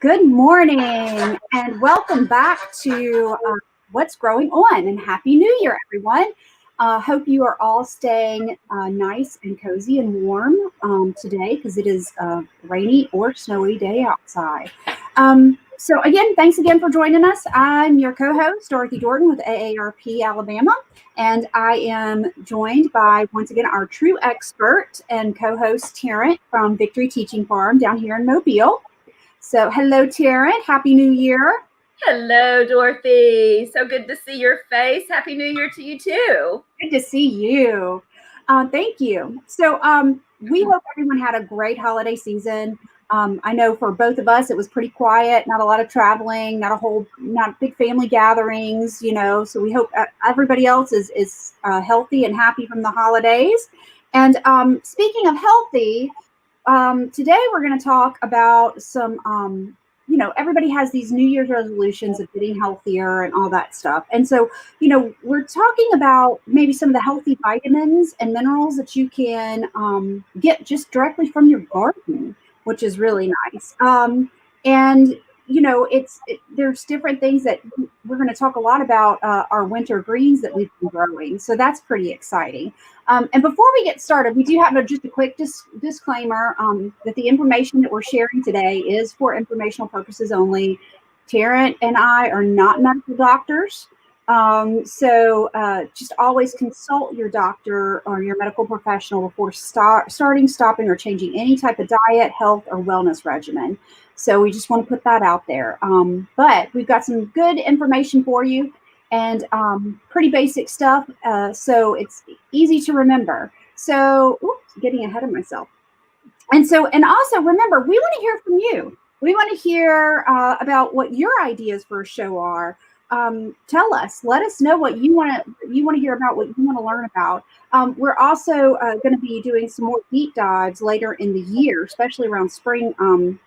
Good morning and welcome back to What's Growing On, and Happy New Year, everyone. Hope you are all staying nice and cozy and warm today because it is a rainy or snowy day outside. So again, thanks again for joining us. I'm your co-host, Dorothy Jordan with AARP Alabama, and I am joined by, once again, our true expert and co-host, Terrence from Victory Teaching Farm down here in Mobile. So hello, Terrence. Happy New Year. Hello, Dorothy. So good to see your face. Happy New Year to you too. Good to see you. Thank you. So we hope everyone had a great holiday season. I know for both of us, it was pretty quiet, not a lot of traveling, not big family gatherings, so we hope everybody else is healthy and happy from the holidays. And speaking of healthy, today we're going to talk about some, everybody has these New Year's resolutions of getting healthier and all that stuff. And so, we're talking about maybe some of the healthy vitamins and minerals that you can get just directly from your garden, which is really nice. And there's different things that we're going to talk a lot about our winter greens that we've been growing. So that's pretty exciting. And before we get started, we do have just a quick disclaimer that the information that we're sharing today is for informational purposes only. Terrence and I are not medical doctors. So just always consult your doctor or your medical professional before starting, stopping, or changing any type of diet, health, or wellness regimen. So we just want to put that out there. But we've got some good information for you and pretty basic stuff. So it's easy to remember. So, getting ahead of myself. And also remember, we want to hear from you. We want to hear about what your ideas for a show are. Tell us, let us know what you want to hear about, what you want to learn about. We're also going to be doing some more deep dives later in the year, especially around spring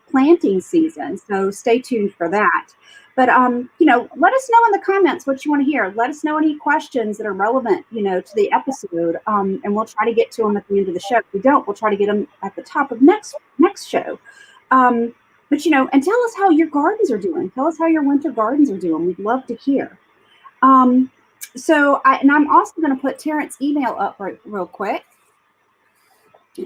planting season. So stay tuned for that. But let us know in the comments what you want to hear. Let us know any questions that are relevant, to the episode, and we'll try to get to them at the end of the show. If we don't, we'll try to get them at the top of next show. But, and tell us how your gardens are doing. Tell us how your winter gardens are doing. We'd love to hear. I'm also going to put Terrence's email up real quick.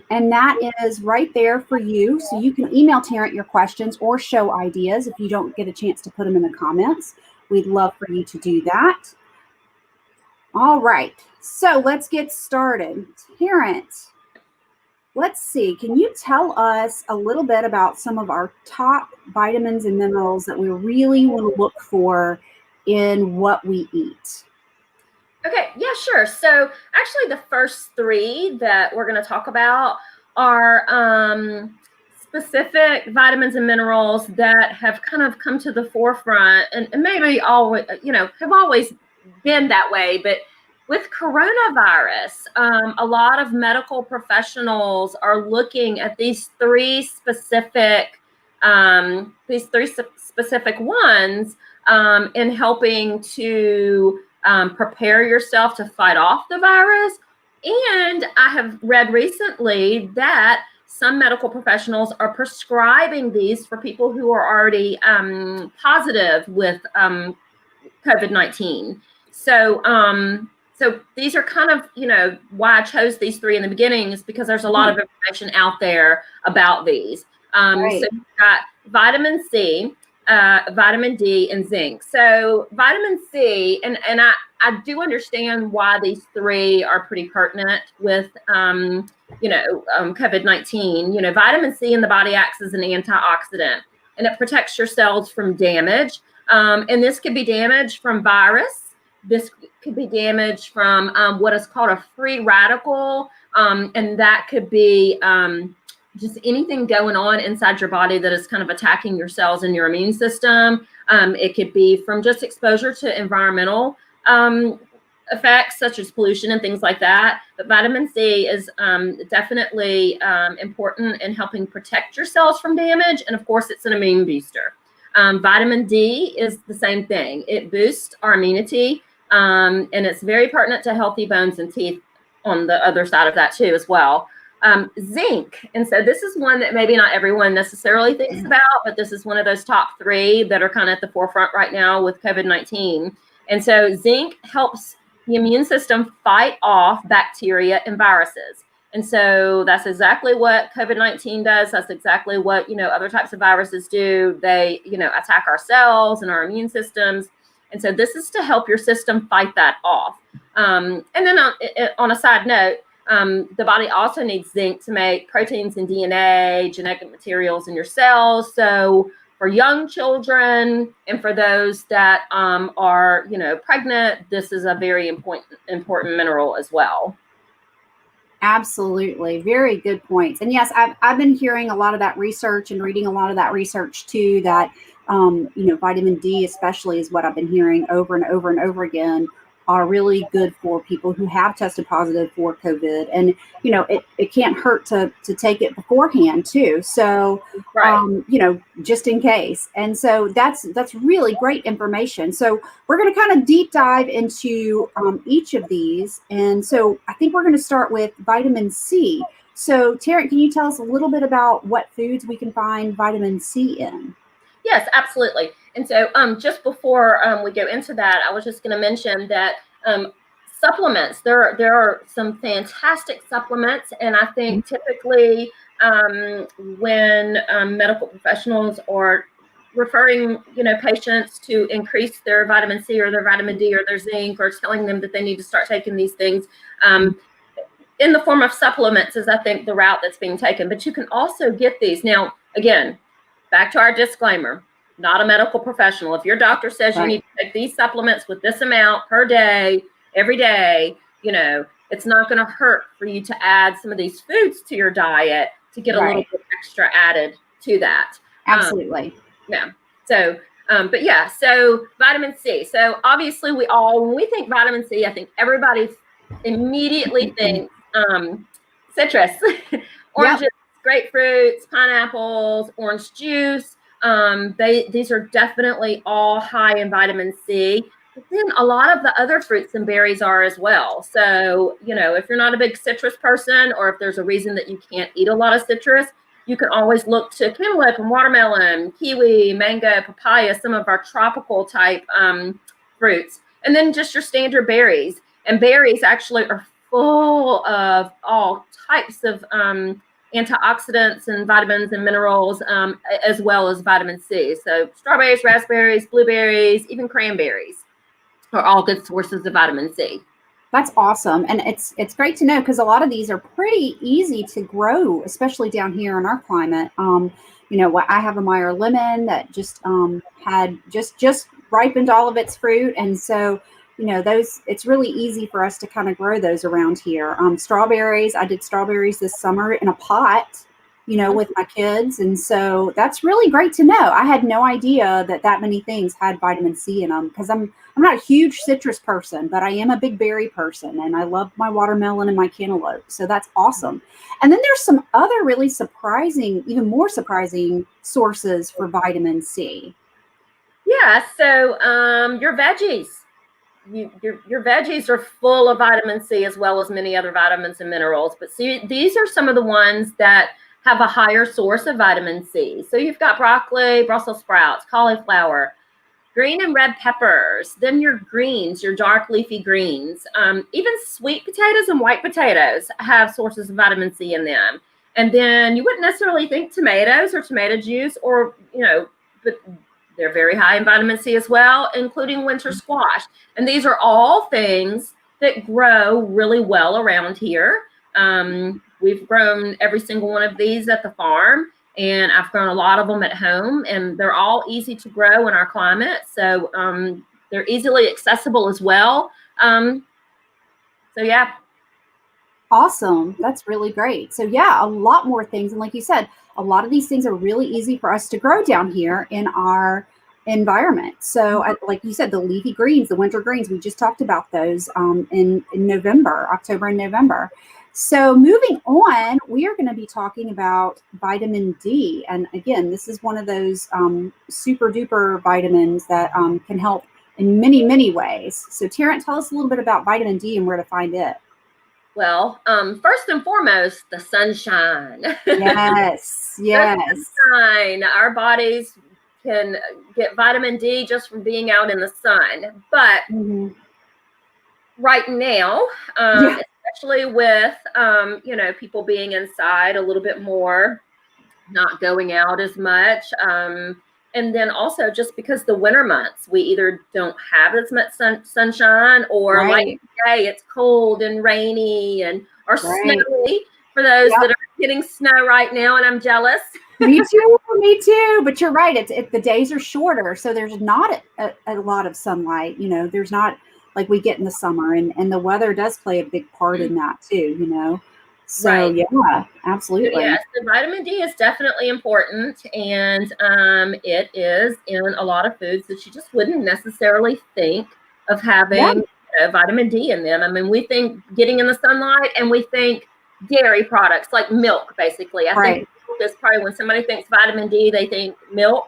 And that is right there for you. So you can email Terrence your questions or show ideas if you don't get a chance to put them in the comments. We'd love for you to do that. All right. So let's get started. Terrence, let's see. Can you tell us a little bit about some of our top vitamins and minerals that we really want to look for in what we eat? Okay, yeah, sure. So actually the first three that we're going to talk about are specific vitamins and minerals that have kind of come to the forefront and maybe always, have always been that way. But with coronavirus, a lot of medical professionals are looking at these three specific ones in helping to prepare yourself to fight off the virus. And I have read recently that some medical professionals are prescribing these for people who are already positive with COVID-19. So these are kind of, why I chose these three in the beginning is because there's a lot of information out there about these. Right. So you've got vitamin C, vitamin D, and zinc. So vitamin C, and I do understand why these three are pretty pertinent with, COVID-19. Vitamin C in the body acts as an antioxidant, and it protects your cells from damage. And this could be damage from virus. This could be damage from what is called a free radical, and that could be just anything going on inside your body that is kind of attacking your cells and your immune system. It could be from just exposure to environmental effects such as pollution and things like that. But vitamin C is definitely important in helping protect your cells from damage. And of course, it's an immune booster. Vitamin D is the same thing. It boosts our immunity, and it's very pertinent to healthy bones and teeth on the other side of that too as well. Zinc. And so this is one that maybe not everyone necessarily thinks about, but this is one of those top 3 that are kind of at the forefront right now with COVID-19. And so zinc helps the immune system fight off bacteria and viruses. And so that's exactly what COVID-19 does. That's exactly what, other types of viruses do. They, attack our cells and our immune systems. And so this is to help your system fight that off. And then on a side note, the body also needs zinc to make proteins and DNA, genetic materials in your cells. So for young children and for those that are, pregnant, this is a very important mineral as well. Absolutely. Very good points. And yes, I've been hearing a lot of that research and reading a lot of that research too, that, vitamin D especially is what I've been hearing over and over and over again, are really good for people who have tested positive for COVID. And, it can't hurt to take it beforehand too. So, right. Just in case. And so that's really great information. So we're going to kind of deep dive into each of these. And so I think we're going to start with vitamin C. So Taryn, can you tell us a little bit about what foods we can find vitamin C in? Yes, absolutely. And so just before we go into that, I was just going to mention that supplements, there are some fantastic supplements. And I think typically when medical professionals are referring, patients to increase their vitamin C or their vitamin D or their zinc, or telling them that they need to start taking these things in the form of supplements is, I think, the route that's being taken. But you can also get these. Now, again, back to our disclaimer, not a medical professional. If your doctor says you need to take these supplements with this amount per day, every day, it's not going to hurt for you to add some of these foods to your diet to get a little bit extra added to that. Absolutely. Yeah. So, but yeah, so vitamin C. So obviously when we think vitamin C, I think everybody immediately thinks citrus, oranges, grapefruits, pineapples, orange juice. These are definitely all high in vitamin C. But then a lot of the other fruits and berries are as well. So, if you're not a big citrus person, or if there's a reason that you can't eat a lot of citrus, you can always look to cantaloupe and watermelon, kiwi, mango, papaya, some of our tropical type fruits. And then just your standard berries. And berries actually are full of all types of antioxidants and vitamins and minerals, as well as vitamin C. So strawberries, raspberries, blueberries, even cranberries are all good sources of vitamin C. That's awesome. And it's great to know, because a lot of these are pretty easy to grow, especially down here in our climate. I have a Meyer lemon that just had just ripened all of its fruit. And so, it's really easy for us to kind of grow those around here. Strawberries, I did strawberries this summer in a pot, with my kids. And so that's really great to know. I had no idea that many things had vitamin C in them, because I'm not a huge citrus person, but I am a big berry person, and I love my watermelon and my cantaloupe. So that's awesome. And then there's some other really surprising, even more surprising sources for vitamin C. Yeah. So your veggies. Your veggies are full of vitamin C, as well as many other vitamins and minerals. But see, these are some of the ones that have a higher source of vitamin C. So you've got broccoli, Brussels sprouts, cauliflower, green and red peppers, then your greens, your dark leafy greens, even sweet potatoes and white potatoes have sources of vitamin C in them. And then you wouldn't necessarily think tomatoes or tomato juice, or, but they're very high in vitamin C as well, including winter squash. And these are all things that grow really well around here. We've grown every single one of these at the farm, and I've grown a lot of them at home, and they're all easy to grow in our climate. So they're easily accessible as well. So yeah. Awesome. That's really great. So yeah, a lot more things. And like you said, a lot of these things are really easy for us to grow down here in our environment. So like you said, the leafy greens, the winter greens, we just talked about those in October and November. So moving on, we are going to be talking about vitamin D. And again, this is one of those super duper vitamins that can help in many, many ways. So Terrence, tell us a little bit about vitamin D and where to find it. Well, first and foremost, the sunshine. Yes, The yes. sunshine. Our bodies can get vitamin D just from being out in the sun. But Mhm. right now, Yeah. especially with people being inside a little bit more, not going out as much, and then also just because the winter months we either don't have as much sunshine, or like Right, today it's cold and rainy and or right. snowy for those Yep. that are getting snow right now, and I'm jealous. Me too, me too. But you're right. The days are shorter, so there's not a lot of sunlight. There's not like we get in the summer, and the weather does play a big part in that too. So Right. yeah, So absolutely. yes, the vitamin D is definitely important, and it is in a lot of foods that you just wouldn't necessarily think of Yeah, having vitamin D in them. I mean, we think getting in the sunlight, and we think dairy products like milk. Basically, I think right, milk is probably when somebody thinks vitamin D, they think milk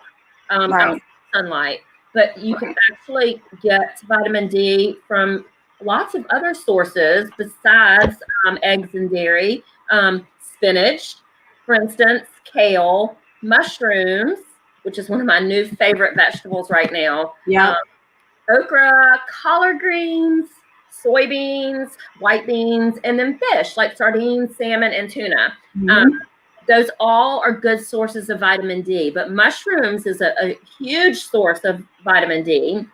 outside right, sunlight. But you can right. actually get vitamin D from lots of other sources besides eggs and dairy. Spinach, for instance, kale, mushrooms, which is one of my new favorite vegetables right now, Yep. okra, collard greens, soybeans, white beans, and then fish like sardines, salmon, and tuna. Um, Mhm. those all are good sources of vitamin D, but mushrooms is a huge source of vitamin D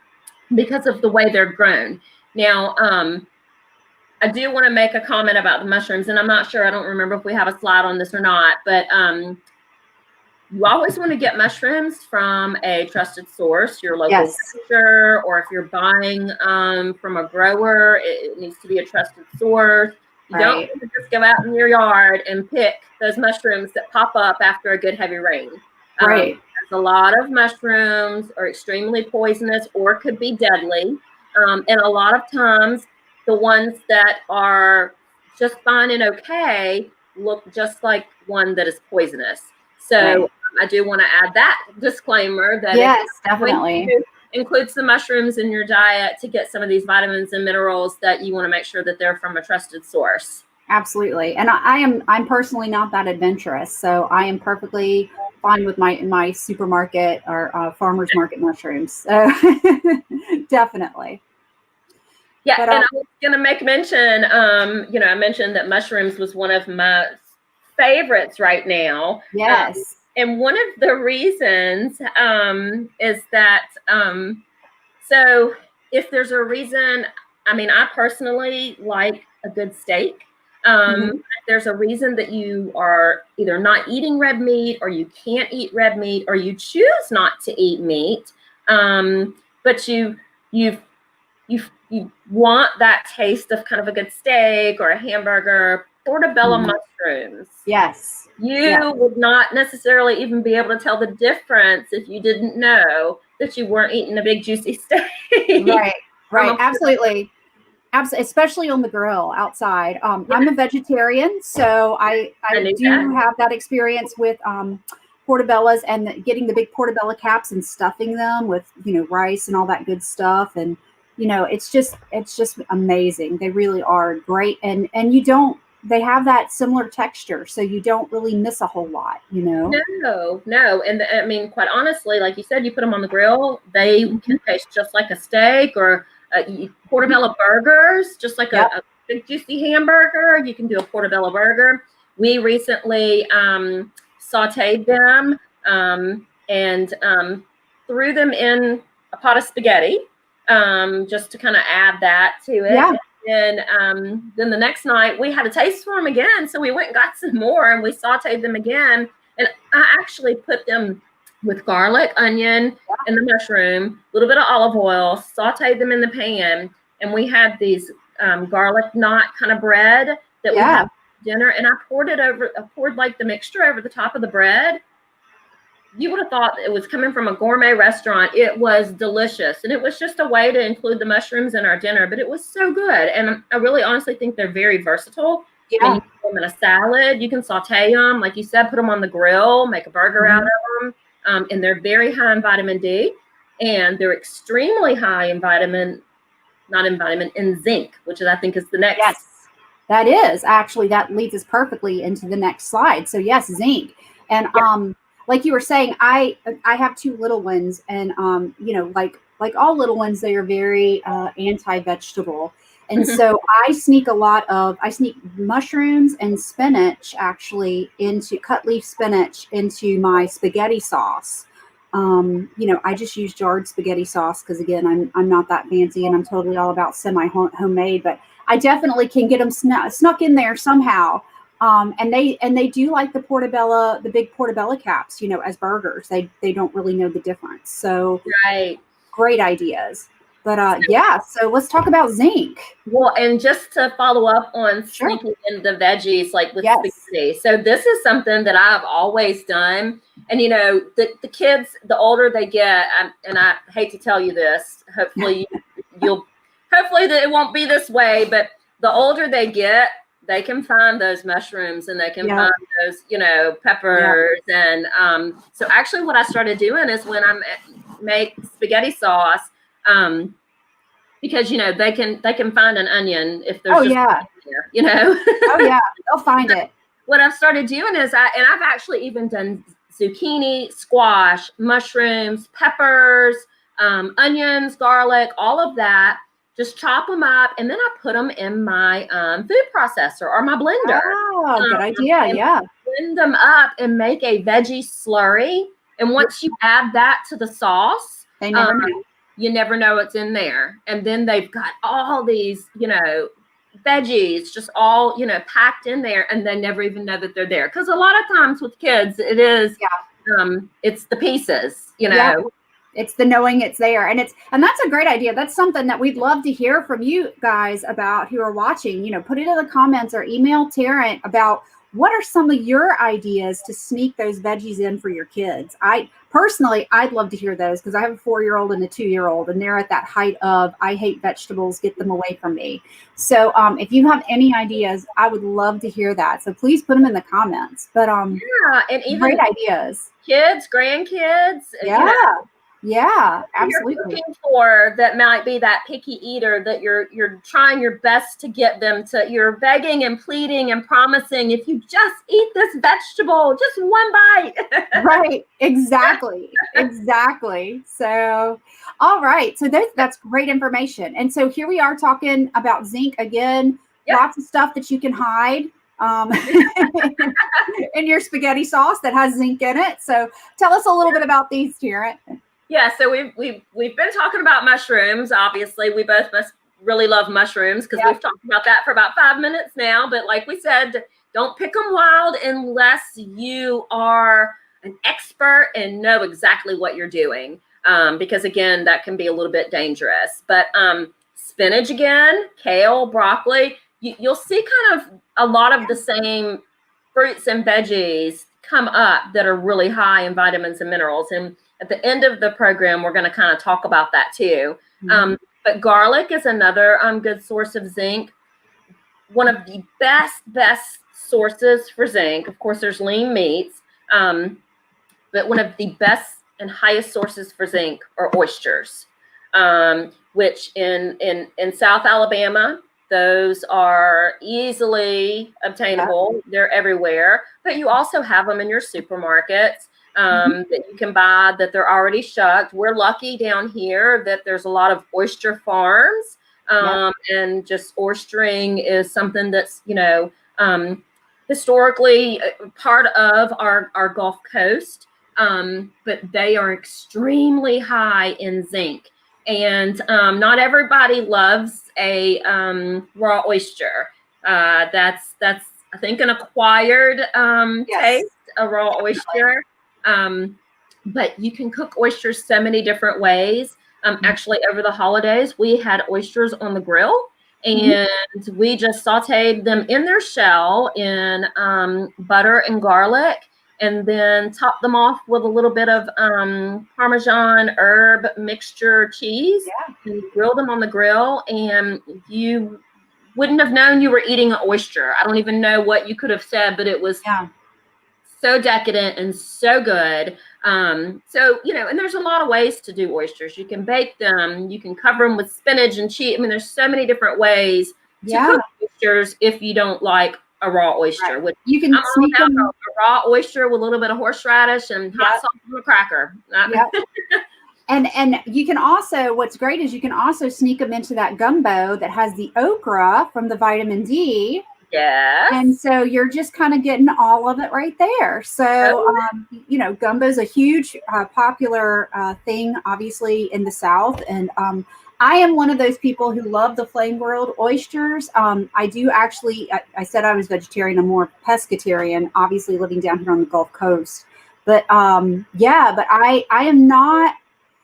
because of the way they're grown. Now, I do want to make a comment about the mushrooms, and I'm not sure, I don't remember if we have a slide on this or not, but you always want to get mushrooms from a trusted source, your local Yes. rancher, or if you're buying from a grower, it needs to be a trusted source. You don't Right. want to just go out in your yard and pick those mushrooms that pop up after a good heavy rain. Right. A lot of mushrooms are extremely poisonous or could be deadly. And a lot of times, the ones that are just fine and okay look just like one that is poisonous. So Right. I do want to add that disclaimer that if Yes, you're going definitely. to include some mushrooms in your diet to get some of these vitamins and minerals, that you want to make sure that they're from a trusted source. Absolutely. And I'm personally not that adventurous, so I am perfectly fine with my supermarket or farmers market mushrooms. So definitely. Yeah, But and I was going to make mention, I mentioned that mushrooms was one of my favorites right now. yes. And one of the reasons is that, so if there's a reason, I mean, I personally like a good steak. Mhm. If there's a reason that you are either not eating red meat, or you can't eat red meat, or you choose not to eat meat, but you you want that taste of kind of a good steak or a hamburger, portobello Mhm. mushrooms. Yes. Yeah. You would not necessarily even be able to tell the difference if you didn't know that you weren't eating a big juicy steak Right. from Right. Absolutely. Absolutely, especially on the grill outside. yeah, I'm a vegetarian, so I I knew that. do have that experience with portobellas and getting the big portobello caps and stuffing them with rice and all that good stuff. And it's just amazing. They really are great, and you don't. They have that similar texture, so you don't really miss a whole lot. No. And I mean, quite honestly, like you said, you put them on the grill, they Mhm. can taste just like a steak, or portobello burgers, just like Yep. a big juicy hamburger. You can do a portobello burger. We recently sauteed them and threw them in a pot of spaghetti, just to kind of add that to it. Yeah. And then the next night we had a taste for them again, so we went and got some more, and we sauteed them again. And I actually put them with garlic, onion, and the mushroom, a little bit of olive oil, sauteed them in the pan, and we had these garlic knot kind of bread that we had Yeah. for dinner, and I poured like the mixture over the top of the bread. You would have thought it was coming from a gourmet restaurant. It was delicious, and it was just a way to include the mushrooms in our dinner, but it was so good. And I really honestly think they're very versatile. I mean, you Yeah. can put them in a salad, you can saute them, like you said, put them on the grill, make a burger out Mhm. of them. And they're very high in vitamin D, and they're extremely high in in zinc, which is, I think, is the next Yes. That is actually, that leads us perfectly into the next slide. So yes, zinc. And like you were saying, I have two little ones, and you know, like all little ones, they are very anti-vegetable. And so I sneak mushrooms and spinach actually into cut leaf spinach into my spaghetti sauce. You know, I just use jarred spaghetti sauce because again, I'm not that fancy, and I'm totally all about semi homemade, but I definitely can get them snuck in there somehow. And they do like the big portobello caps, you know, as burgers. They don't really know the difference. So Right. great ideas. But yeah, so let's talk about zinc. Well, and just to follow up on Sure. sneaking in the veggies, like with Yes. spaghetti. So this is something that I've always done. And, you know, the kids, the older they get, and I hate to tell you this, hopefully hopefully that it won't be this way, but the older they get, they can find those mushrooms and they can find those, you know, peppers. And so actually what I started doing is when I make spaghetti sauce, because, you know, they can find an onion if there's there, you know. Oh yeah, they'll find it. What I've started doing is I've actually even done zucchini, squash, mushrooms, peppers, onions, garlic, all of that. Just chop them up, and then I put them in my food processor or my blender. Oh, good idea. Yeah. Blend them up and make a veggie slurry. And once you add that to the sauce, they never know. You never know what's in there. And then they've got all these, you know, veggies just all, you know, packed in there, and they never even know that they're there. Because a lot of times with kids, it is, it's the pieces, you know. Yeah. It's the knowing it's there. And that's a great idea. That's something that we'd love to hear from you guys about who are watching. You know, put it in the comments or email Tarrant about what are some of your ideas to sneak those veggies in for your kids. I'd love to hear those because I have a 4-year-old and a 2-year-old, and they're at that height of I hate vegetables, get them away from me. So if you have any ideas, I would love to hear that. So please put them in the comments. But yeah, and even great ideas. Kids, grandkids. Yeah. You know, yeah, absolutely. You're looking for that might be that picky eater that you're trying your best to get them to. You're begging and pleading and promising, if you just eat this vegetable, just one bite. Right. Exactly. Exactly. So, all right. So that's great information. And so here we are talking about zinc again. Yep. Lots of stuff that you can hide in your spaghetti sauce that has zinc in it. So tell us a little bit about these, Tarrant. Yeah, so we've been talking about mushrooms. Obviously, we both must really love mushrooms because we've talked about that for about 5 minutes now. But like we said, don't pick them wild unless you are an expert and know exactly what you're doing. Because again, that can be a little bit dangerous. But spinach again, kale, broccoli, you'll see kind of a lot of the same fruits and veggies come up that are really high in vitamins and minerals. And at the end of the program, we're going to kind of talk about that too. Mm-hmm. But garlic is another good source of zinc. One of the best sources for zinc, of course, there's lean meats, but one of the best and highest sources for zinc are oysters, which in South Alabama, those are easily obtainable. Yeah. They're everywhere, but you also have them in your supermarkets. That you can buy that they're already shucked. We're lucky down here that there's a lot of oyster farms, and just oystering is something that's, you know, historically part of our Gulf Coast, but they are extremely high in zinc. And not everybody loves a raw oyster. That's I think an acquired taste, a raw oyster. But you can cook oysters so many different ways. Actually, over the holidays, we had oysters on the grill, and we just sauteed them in their shell in butter and garlic, and then topped them off with a little bit of Parmesan herb mixture cheese, and grilled them on the grill. And you wouldn't have known you were eating an oyster. I don't even know what you could have said, but it was so decadent and so good. So, you know, and there's a lot of ways to do oysters. You can bake them, you can cover them with spinach and cheese. I mean, there's so many different ways to cook oysters if you don't like a raw oyster. Right. Which You can I'm all sneak about them. a raw oyster with a little bit of horseradish and hot sauce and a cracker. Yep. And you can also, what's great is you can also sneak them into that gumbo that has the okra from the vitamin D. Yes. And so you're just kind of getting all of it right there. So, you know, gumbo is a huge popular thing, obviously, in the South. And I am one of those people who love the flame broiled oysters. I do actually, I said I was vegetarian, I'm more pescatarian, obviously living down here on the Gulf Coast. But yeah, but I am not,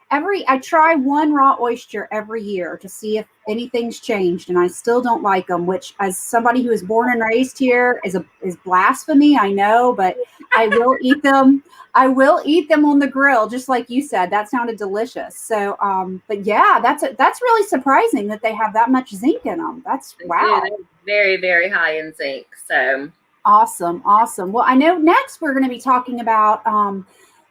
I try one raw oyster every year to see if anything's changed, and I still don't like them, which as somebody who was born and raised here is blasphemy, I know, but I will eat them. I will eat them on the grill, just like you said. That sounded delicious. So, but yeah, that's really surprising that they have that much zinc in them. That's wow. Very, very high in zinc. So awesome. Well, I know next we're going to be talking about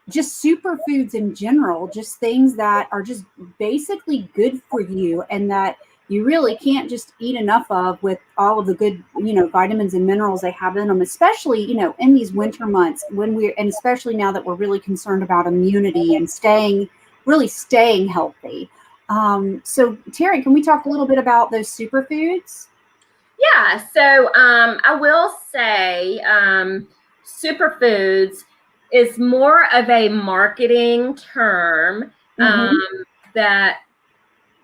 just superfoods in general, just things that are just basically good for you and that you really can't just eat enough of with all of the good, you know, vitamins and minerals they have in them, especially, you know, in these winter months and especially now that we're really concerned about immunity and staying healthy. So Terry, can we talk a little bit about those superfoods? Yeah. So I will say superfoods is more of a marketing term that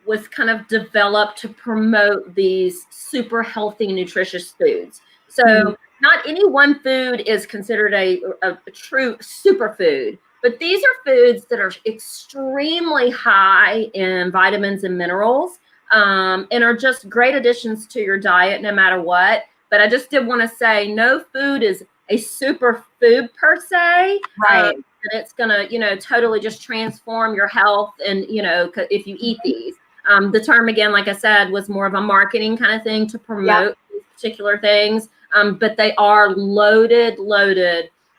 was kind of developed to promote these super healthy, nutritious foods. So not any one food is considered a true superfood, but these are foods that are extremely high in vitamins and minerals and are just great additions to your diet no matter what. But I just did want to say no food is a superfood per se, right? And it's gonna, you know, totally just transform your health. And you know, if you eat these, the term again, like I said, was more of a marketing kind of thing to promote these particular things. But they are loaded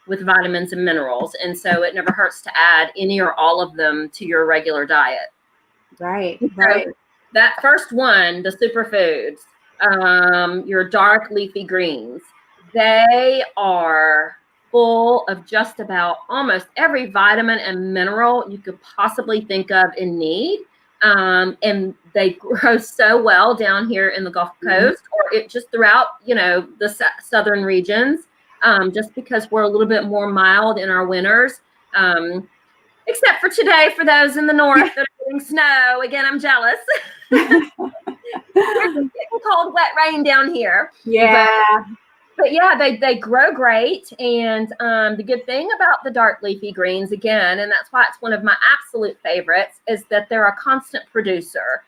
with vitamins and minerals, and so it never hurts to add any or all of them to your regular diet. Right. So that first one, the superfoods, your dark leafy greens. They are full of just about almost every vitamin and mineral you could possibly think of and need. And they grow so well down here in the Gulf Coast or just throughout, you know, the southern regions, just because we're a little bit more mild in our winters. Except for today, for those in the north that are getting snow. Again, I'm jealous. It's cold, wet rain down here. Yeah. But yeah, they grow great. And the good thing about the dark leafy greens, again, and that's why it's one of my absolute favorites, is that they're a constant producer.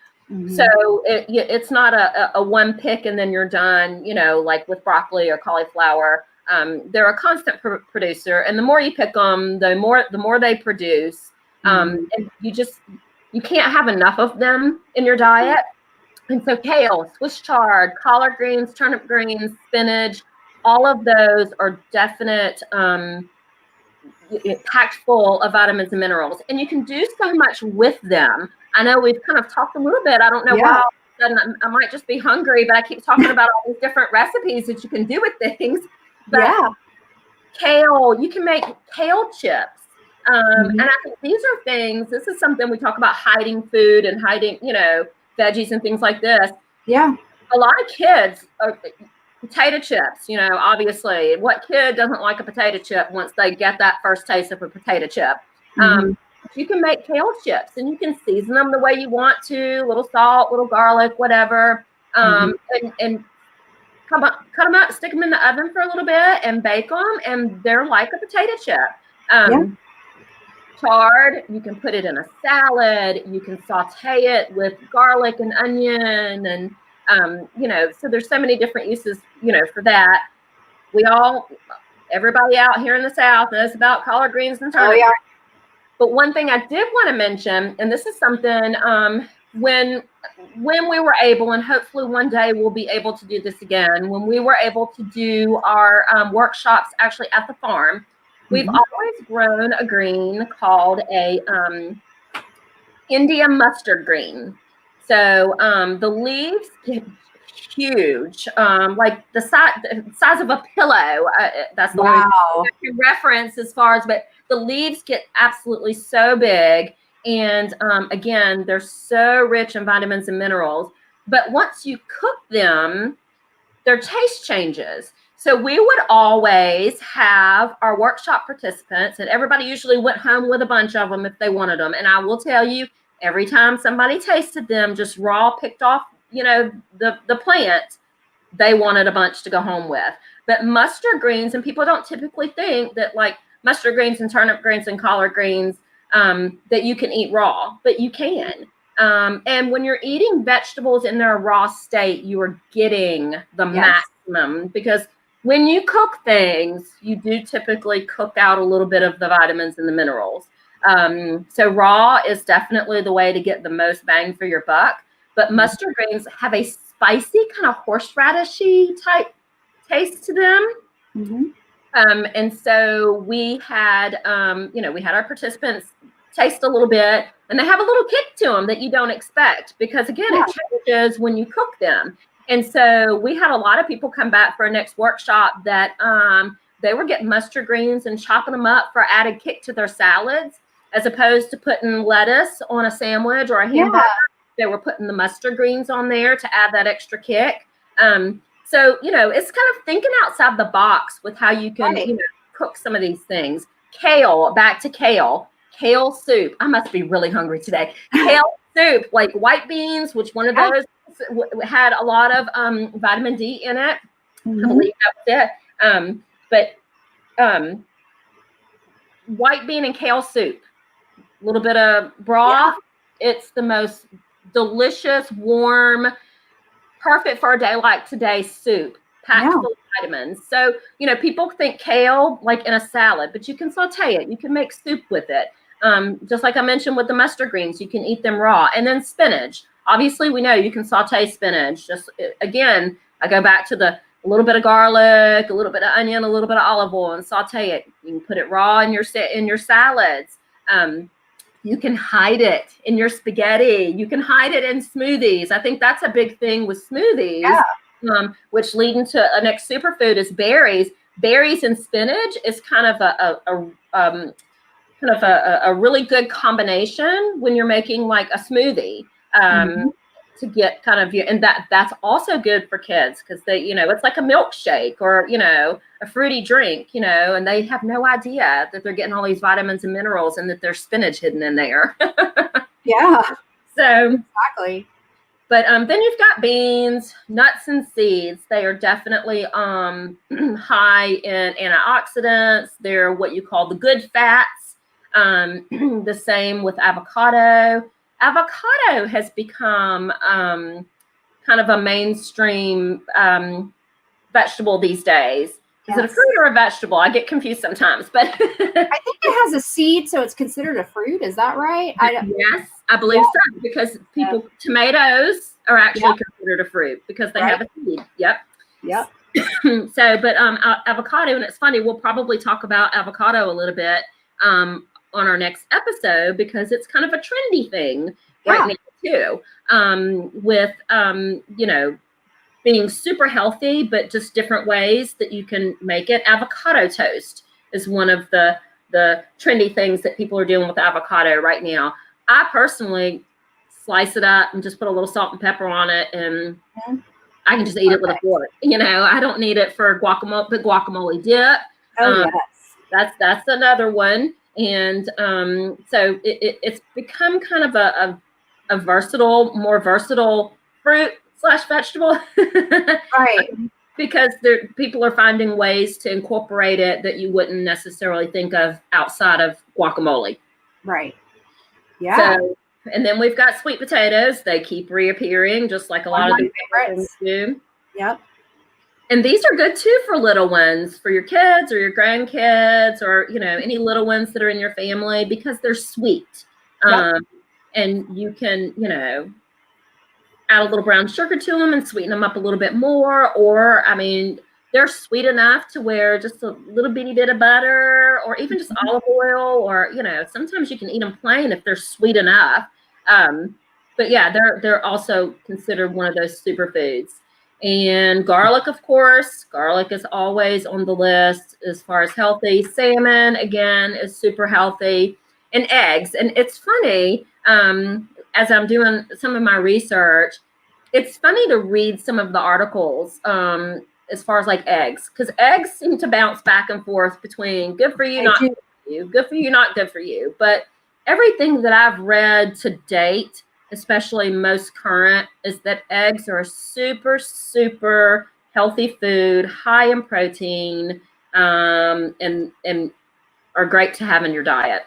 So it's not a one pick and then you're done, you know, like with broccoli or cauliflower. They're a constant producer, and the more you pick them, the more they produce. And you can't have enough of them in your diet. And so kale, Swiss chard, collard greens, turnip greens, spinach, all of those are definite packed full of vitamins and minerals. And you can do so much with them. I know we've kind of talked a little bit. I don't know why all of a sudden I might just be hungry, but I keep talking about all these different recipes that you can do with things. But kale, you can make kale chips. And I think these are things, this is something we talk about, hiding food and hiding, you know, veggies and things like this. Yeah. A lot of kids are potato chips, you know, obviously. What kid doesn't like a potato chip once they get that first taste of a potato chip? You can make kale chips and you can season them the way you want to, a little salt, little garlic, whatever. And cut them up, stick them in the oven for a little bit and bake them, and they're like a potato chip. Chard, you can put it in a salad, you can saute it with garlic and onion, and you know, so there's so many different uses, you know, for that. Everybody out here in the South knows about collard greens and turnips. But one thing I did want to mention, and this is something when we were able, and hopefully one day we'll be able to do this again, when we were able to do our workshops actually at the farm, we've always grown a green called a India mustard green. So the leaves get huge, like the size of a pillow. That's the only thing I can reference as far as, but the leaves get absolutely so big. And again, they're so rich in vitamins and minerals. But once you cook them, their taste changes. So we would always have our workshop participants, and everybody usually went home with a bunch of them if they wanted them. And I will tell you, every time somebody tasted them, just raw, picked off, the plant, they wanted a bunch to go home with. But mustard greens, and people don't typically think that like mustard greens and turnip greens and collard greens, that you can eat raw, but you can. And when you're eating vegetables in their raw state, you are getting the maximum, because when you cook things, you do typically cook out a little bit of the vitamins and the minerals. So raw is definitely the way to get the most bang for your buck. But mustard greens have a spicy kind of horseradishy type taste to them. Mm-hmm. And so we had, we had our participants taste a little bit, and they have a little kick to them that you don't expect, because again, it changes when you cook them. And so we had a lot of people come back for our next workshop that they were getting mustard greens and chopping them up for added kick to their salads, as opposed to putting lettuce on a sandwich or a hamburger. They were putting the mustard greens on there to add that extra kick. So, it's kind of thinking outside the box with how you can cook some of these things. Kale, back to kale. Kale soup. I must be really hungry today. Kale soup, like white beans, which one of those had a lot of vitamin D in it. I believe that was it. But white bean and kale soup, a little bit of broth. It's the most delicious, warm, perfect for a day like today soup, packed full of vitamins. So, people think kale like in a salad, but you can saute it. You can make soup with it. Just like I mentioned with the mustard greens, you can eat them raw. And then spinach. Obviously, we know you can saute spinach. Just again, I go back to a little bit of garlic, a little bit of onion, a little bit of olive oil, and saute it. You can put it raw in your salads. You can hide it in your spaghetti. You can hide it in smoothies. I think that's a big thing with smoothies, which lead into a next superfood is berries. Berries and spinach is kind of a really good combination when you're making like a smoothie, to get kind of and that's also good for kids, because they, it's like a milkshake or, a fruity drink, and they have no idea that they're getting all these vitamins and minerals and that there's spinach hidden in there. So exactly. But then you've got beans, nuts, and seeds. They are definitely high in antioxidants. They're what you call the good fats. The same with avocado. Avocado has become kind of a mainstream vegetable these days. Is it a fruit or a vegetable? I get confused sometimes, but I think it has a seed, so it's considered a fruit. Is that right? Yes, I believe so, because tomatoes are actually considered a fruit because they have a seed. Yep. So, but avocado, and it's funny, we'll probably talk about avocado a little bit on our next episode, because it's kind of a trendy thing right now too, with being super healthy, but just different ways that you can make it. Avocado toast is one of the trendy things that people are doing with avocado right now. I personally slice it up and just put a little salt and pepper on it, and I can just eat it with a fork. I don't need it for guacamole dip. That's another one. And so it's become kind of a more versatile fruit / vegetable, right? Because people are finding ways to incorporate it that you wouldn't necessarily think of outside of guacamole. Right. Yeah. So, and then we've got sweet potatoes. They keep reappearing, just like a lot of the favorites do. Yep. And these are good too for little ones, for your kids or your grandkids, or any little ones that are in your family, because they're sweet. And you can add a little brown sugar to them and sweeten them up a little bit more. Or they're sweet enough to where just a little bitty bit of butter, or even just olive oil, or sometimes you can eat them plain if they're sweet enough. But yeah, they're also considered one of those superfoods. And garlic, of course, garlic is always on the list as far as healthy. Salmon, again, is super healthy. And eggs. And it's funny, as I'm doing some of my research, it's funny to read some of the articles as far as like eggs, because eggs seem to bounce back and forth between good for you, not good for you, good for you, not good for you. But everything that I've read to date, especially most current, is that eggs are a super, super healthy food, high in protein, and are great to have in your diet.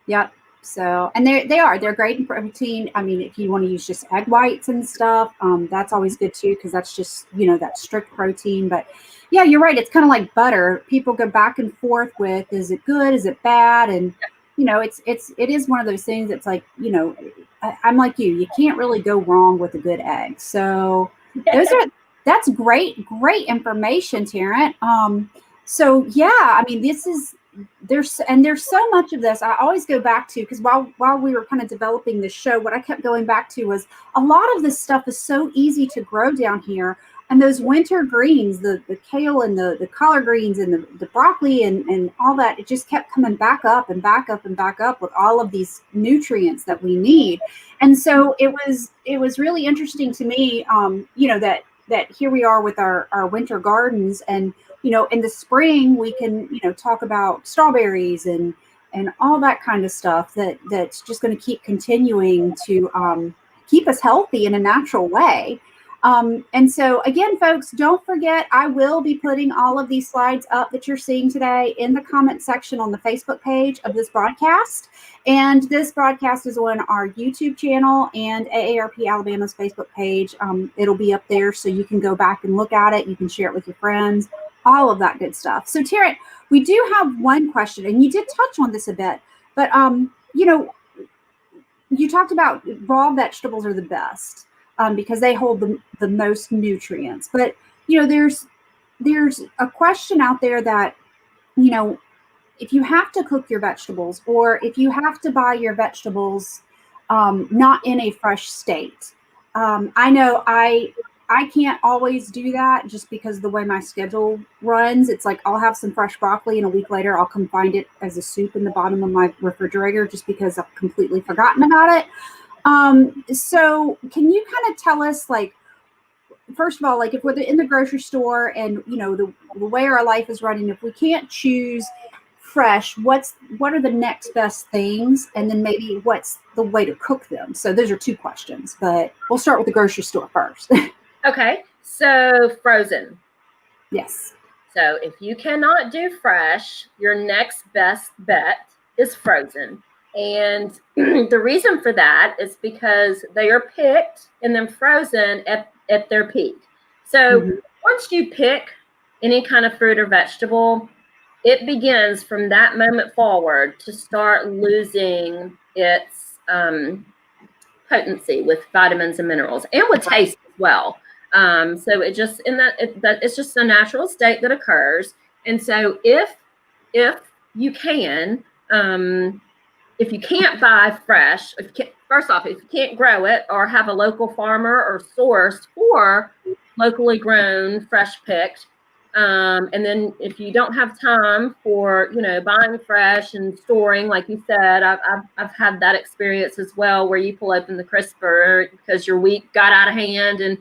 Yep. So, and they're great in protein. I mean, if you want to use just egg whites and stuff, that's always good too, because that's just, that strict protein. But yeah, you're right. It's kind of like butter. People go back and forth with, is it good? Is it bad? And it is one of those things that's like, I'm like you can't really go wrong with a good egg. So that's great information, Taryn. So yeah, I mean, there's so much of this. I always go back to, because while we were kind of developing this show, what I kept going back to was a lot of this stuff is so easy to grow down here. And those winter greens, the kale and the collard greens and the broccoli and all that, it just kept coming back up and back up and back up with all of these nutrients that we need. And so it was really interesting to me, that here we are with our winter gardens, and in the spring we can talk about strawberries and all that kind of stuff that's just going to keep continuing to keep us healthy in a natural way. And so again, folks, don't forget, I will be putting all of these slides up that you're seeing today in the comment section on the Facebook page of this broadcast. And this broadcast is on our YouTube channel and AARP Alabama's Facebook page. It'll be up there so you can go back and look at it. You can share it with your friends, all of that good stuff. So Taryn, we do have one question, and you did touch on this a bit, but you talked about raw vegetables are the best. Because they hold the most nutrients. But, there's a question out there that, if you have to cook your vegetables, or if you have to buy your vegetables not in a fresh state. I know I can't always do that just because of the way my schedule runs. It's like I'll have some fresh broccoli and a week later I'll come find it as a soup in the bottom of my refrigerator just because I've completely forgotten about it. So can you kind of tell us, like, first of all, like if we're in the grocery store and, the way our life is running, if we can't choose fresh, what are the next best things? And then maybe what's the way to cook them? So those are two questions, but we'll start with the grocery store first. Okay. So frozen. Yes. So if you cannot do fresh, your next best bet is frozen. And the reason for that is because they are picked and then frozen at their peak. So once you pick any kind of fruit or vegetable, it begins from that moment forward to start losing its potency with vitamins and minerals, and with taste as well. So it just it's just a natural state that occurs. And so if you can, if you can't buy fresh, first off, if you can't grow it or have a local farmer or sourced for locally grown, fresh picked, and then if you don't have time for, buying fresh and storing, like you said, I've had that experience as well, where you pull open the crisper because your week got out of hand and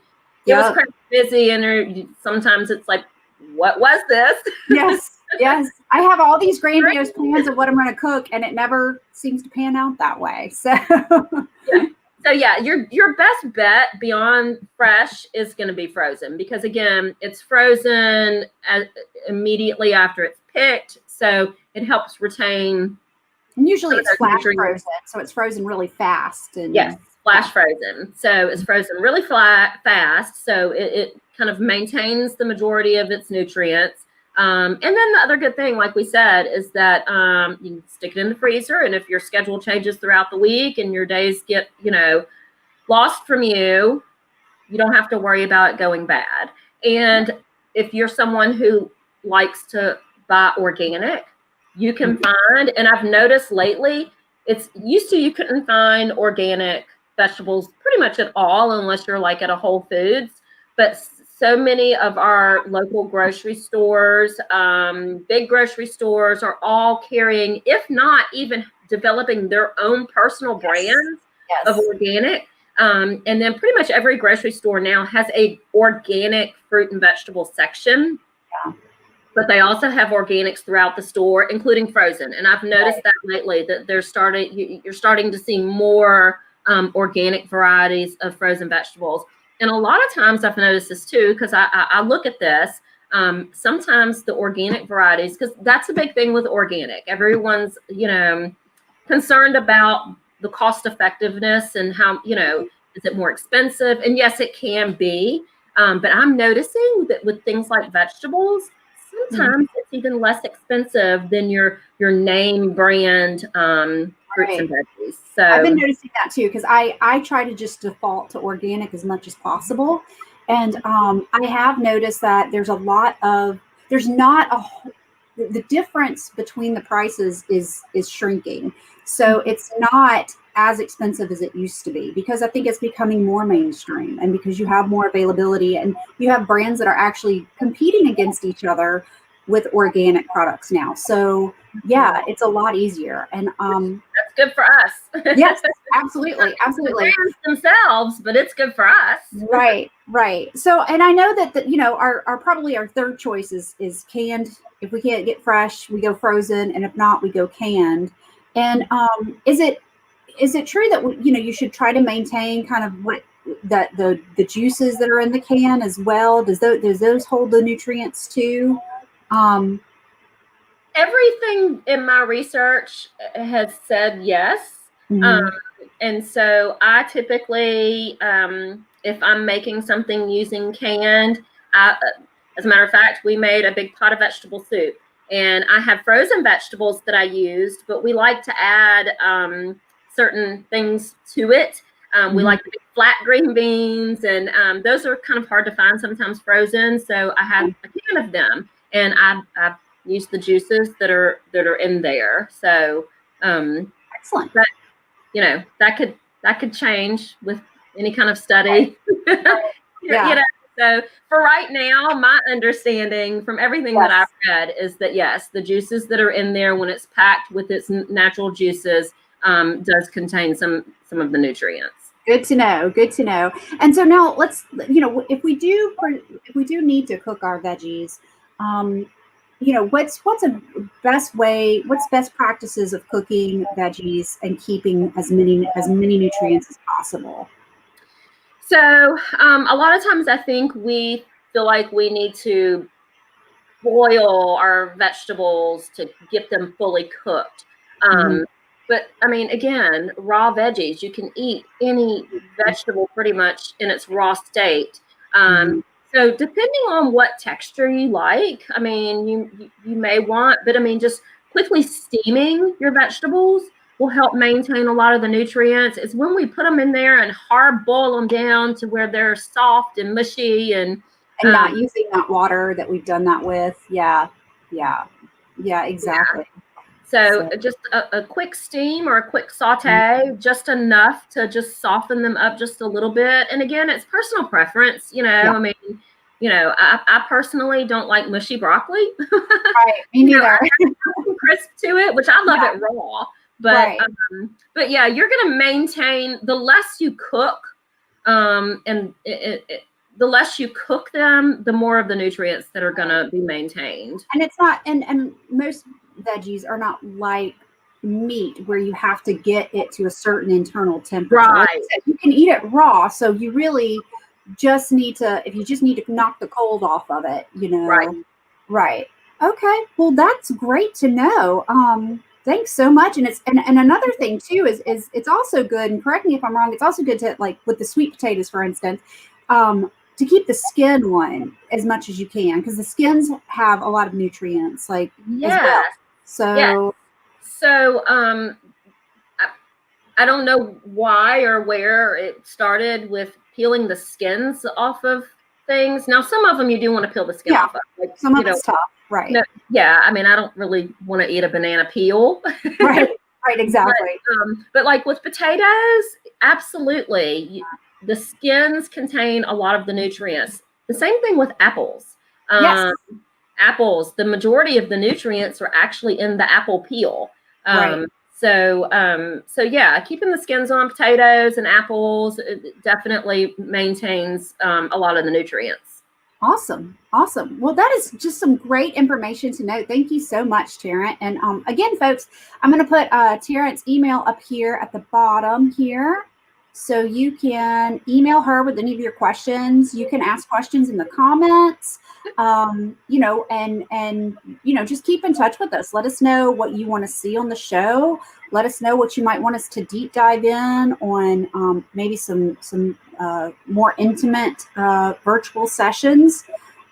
it was crazy busy, and sometimes it's like, what was this? Yes. Yes, I have all these grandiose plans of what I'm going to cook, and it never seems to pan out that way. So, your best bet beyond fresh is going to be frozen, because again, it's frozen immediately after it's picked, so it helps retain. And usually it's flash frozen, so it's frozen really fast. And yes, flash frozen. So it's frozen really fast, so it kind of maintains the majority of its nutrients. And then the other good thing, like we said, is that you can stick it in the freezer, and if your schedule changes throughout the week and your days get, lost from you, you don't have to worry about it going bad. And if you're someone who likes to buy organic, you can find, and I've noticed lately, it's used to you couldn't find organic vegetables pretty much at all unless you're like at a Whole Foods. but so many of our local grocery stores, big grocery stores, are all carrying, if not even developing their own personal brands of organic. And then pretty much every grocery store now has a organic fruit and vegetable section. Yeah. But they also have organics throughout the store, including frozen. And I've noticed that lately, that you're starting to see more organic varieties of frozen vegetables. And a lot of times I've noticed this too, because I look at this. Sometimes the organic varieties, because that's a big thing with organic. Everyone's, concerned about the cost effectiveness and how, is it more expensive? And yes, it can be. But I'm noticing that with things like vegetables, sometimes it's even less expensive than your name brand fruits and veggies. So I've been noticing that too, because I try to just default to organic as much as possible. And I have noticed that the difference between the prices is shrinking. So it's not as expensive as it used to be, because I think it's becoming more mainstream, and because you have more availability and you have brands that are actually competing against each other with organic products now. So yeah, it's a lot easier. And that's good for us. Yes, absolutely. Absolutely. The brands themselves, but it's good for us. Right. So, and I know that our probably our third choice is canned. If we can't get fresh, we go frozen, and if not, we go canned. And is it true that you should try to maintain kind of what that the juices that are in the can as well? Does those hold the nutrients too? Everything in my research has said yes. And so I typically, if I'm making something using canned, as a matter of fact, we made a big pot of vegetable soup, and I have frozen vegetables that I used, but we like to add certain things to it. We like the big flat green beans, and those are kind of hard to find sometimes frozen. So I have a can of them, and I use the juices that are in there. So excellent. But that could change with any kind of study. Yeah. So for right now, my understanding from everything that I've read is that yes, the juices that are in there, when it's packed with its natural juices, does contain some of the nutrients. Good to know. And so now let's, if we do need to cook our veggies, what's best practices of cooking veggies and keeping as many nutrients as possible? So a lot of times I think we feel like we need to boil our vegetables to get them fully cooked. But I mean, again, raw veggies, you can eat any vegetable pretty much in its raw state. So depending on what texture you like, I mean, you may want, but I mean, just quickly steaming your vegetables will help maintain a lot of the nutrients. It's when we put them in there and hard boil them down to where they're soft and mushy and not using that water that we've done that with. Yeah, exactly. Yeah. So just a quick steam or a quick saute, just enough to just soften them up just a little bit. And again, it's personal preference. I mean, I personally don't like mushy broccoli. Right, me neither. I have crisp to it, which I love it raw. But but yeah, you're going to maintain, the less you cook, and the less you cook them, the more of the nutrients that are going to be maintained. And it's not, and most veggies are not like meat where you have to get it to a certain internal temperature. Right. Like I said, you can eat it raw, so you really just need to, if you just need to knock the cold off of it, Right. Okay. Well, that's great to know. Thanks so much. And and another thing too is it's also good, and correct me if I'm wrong, it's also good to, like with the sweet potatoes, for instance, to keep the skin on as much as you can, because the skins have a lot of nutrients, like as well. So I don't know why or where it started with peeling the skins off of things. Now, some of them you do want to peel the skin off of. Like, some of it's tough, right? Yeah, I mean, I don't really want to eat a banana peel. Right, exactly. But like with potatoes, absolutely. The skins contain a lot of the nutrients. The same thing with apples. Yes. Apples, the majority of the nutrients are actually in the apple peel. Right. So yeah, keeping the skins on potatoes and apples definitely maintains a lot of the nutrients. Awesome. Awesome. Well, that is just some great information to know. Thank you so much, Terrence. And again, folks, I'm going to put Terrence's email up here at the bottom here. So you can email her with any of your questions. You can ask questions in the comments, you know, and, you know, just keep in touch with us. Let us know what you want to see on the show. Let us know what you might want us to deep dive in on, maybe some more intimate virtual sessions.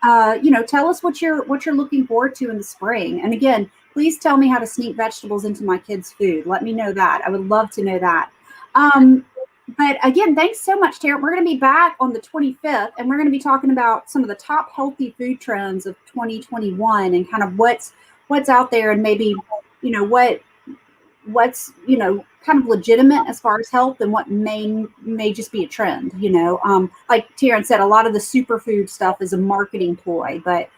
You know, tell us what you're looking forward to in the spring. And again, please tell me how to sneak vegetables into my kids' food. Let me know that. I would love to know that. But again, thanks so much, Terrence. We're going to be back on the 25th, and we're going to be talking about some of the top healthy food trends of 2021 and kind of what's out there, and maybe, you know, what's, you know, kind of legitimate as far as health, and what may just be a trend, you know. Like Terrence said, a lot of the superfood stuff is a marketing ploy, but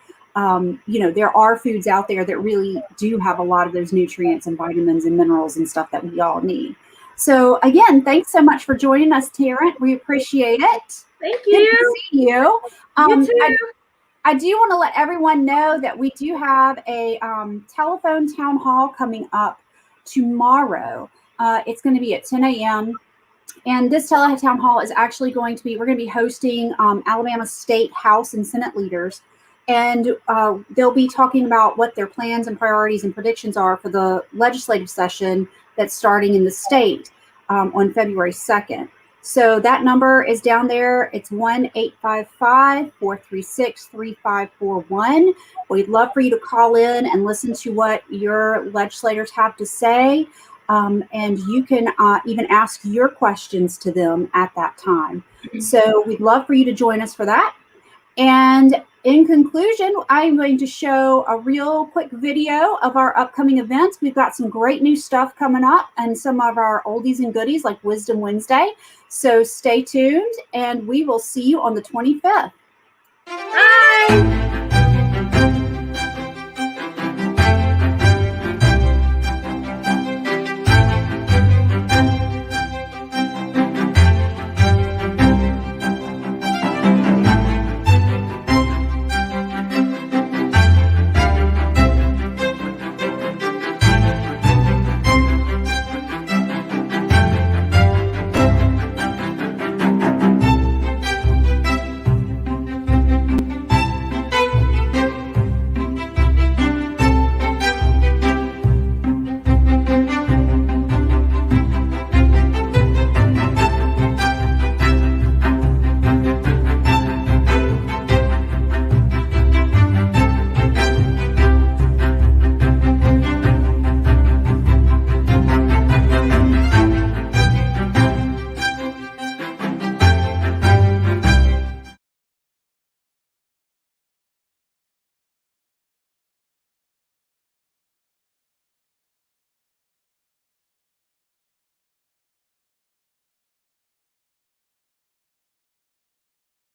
you know, there are foods out there that really do have a lot of those nutrients and vitamins and minerals and stuff that we all need. So again, thanks so much for joining us, Terrence. We appreciate it. Thank Good you. to see you. You too. I do want to let everyone know that we do have a telephone town hall coming up tomorrow. It's going to be at 10 a.m. And this town hall is actually we're going to be hosting Alabama State House and Senate leaders. And they'll be talking about what their plans and priorities and predictions are for the legislative session that's starting in the state on February 2nd. So that number is down there. It's 1-855-436-3541. We'd love for you to call in and listen to what your legislators have to say. And you can even ask your questions to them at that time. So we'd love for you to join us for that. And in conclusion, I'm going to show a real quick video of our upcoming events. We've got some great new stuff coming up and some of our oldies and goodies like Wisdom Wednesday. So stay tuned, and we will see you on the 25th. Bye.